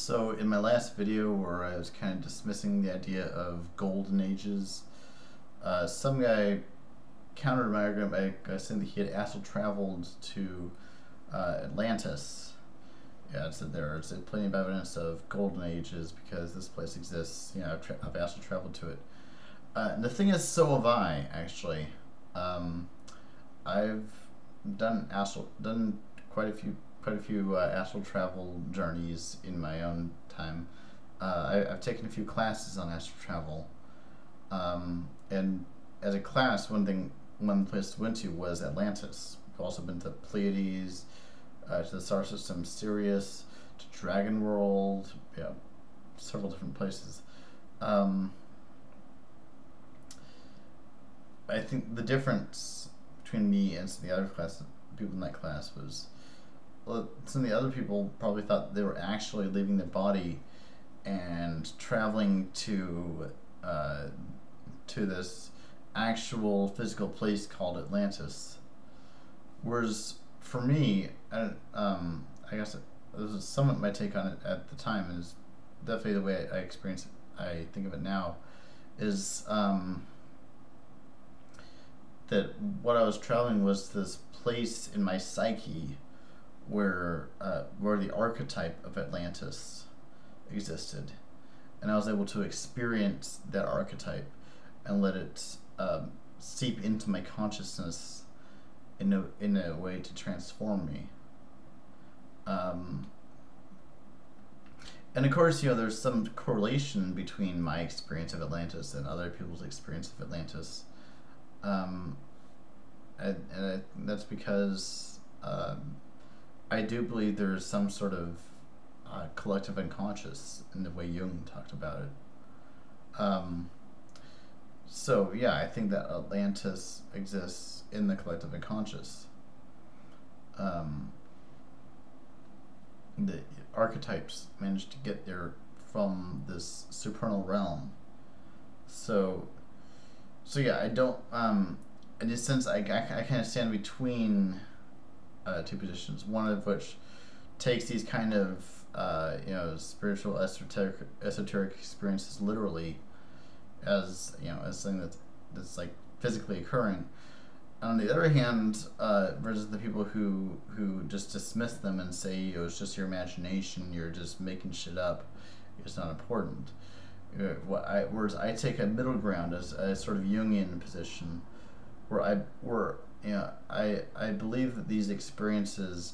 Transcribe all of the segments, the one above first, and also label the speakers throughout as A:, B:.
A: So in my last video where I was kind of dismissing the idea of golden ages, some guy countered my argument by saying that he had astral traveled to Atlantis. Yeah, it said there's plenty of evidence of golden ages because this place exists. You know, I've astral traveled to it. And the thing is, so have I actually. I've done quite a few astral travel journeys in my own time. I've taken a few classes on astral travel, and as a class, one place I went to was Atlantis. I've also been to Pleiades, to the star system Sirius, to Dragon World, yeah, several different places. I think the difference between me and some of the other people in that class was, well, some of the other people probably thought they were actually leaving their body and traveling to this actual physical place called Atlantis. Whereas for me, I guess this is somewhat my take on it at the time, is definitely the way I experience it. I think of it now is that what I was traveling was this place in my psyche where the archetype of Atlantis existed, and I was able to experience that archetype and let it seep into my consciousness in a way to transform me. And of course, there's some correlation between my experience of Atlantis and other people's experience of Atlantis. That's because I do believe there's some sort of collective unconscious in the way Jung talked about it. So yeah, I think that Atlantis exists in the collective unconscious. The archetypes managed to get there from this supernal realm. So yeah, I don't. In a sense, I kind of stand between two positions. One of which takes these kind of spiritual esoteric experiences literally, as as something that's like physically occurring. On the other hand, versus the people who just dismiss them and say it's just your imagination, you're just making shit up, it's not important. Whereas I take a middle ground as a sort of Jungian position, where I believe that these experiences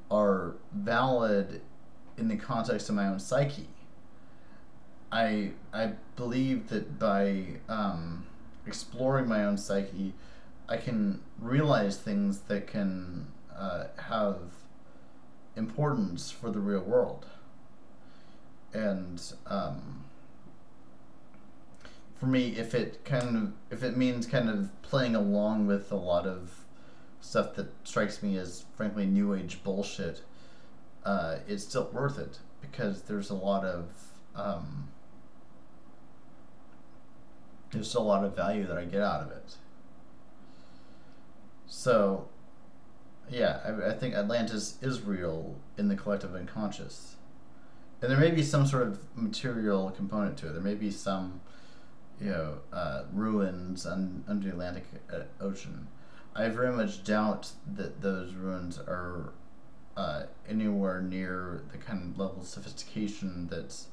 A: are valid in the context of my own psyche. I believe that by exploring my own psyche, I can realize things that can have importance for the real world. And for me, if it means kind of playing along with a lot of stuff that strikes me as frankly new age bullshit, it's still worth it, because there's a lot of value that I get out of it. So yeah, I think Atlantis is real in the collective unconscious, and there may be some sort of material component to it. There may be some ruins under the Atlantic Ocean. I very much doubt that those ruins are anywhere near the kind of level of sophistication that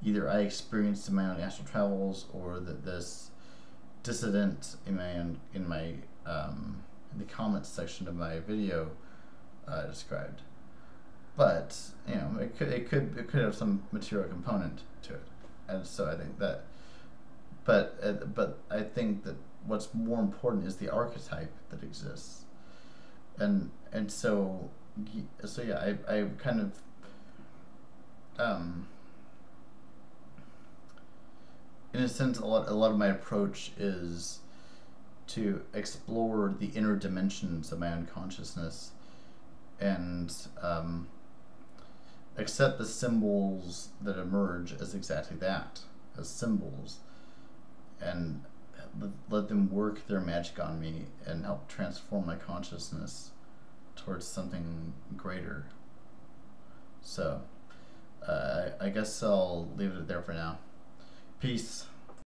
A: either I experienced in my own astral travels, or that this dissident in the comments section of my video described. But it could have some material component to it, and so I think that. But I think that what's more important is the archetype that exists, and so yeah, I kind of in a sense, a lot of my approach is to explore the inner dimensions of my own consciousness, and accept the symbols that emerge as exactly that, as symbols, and let them work their magic on me and help transform my consciousness towards something greater. So I guess I'll leave it there for now. Peace.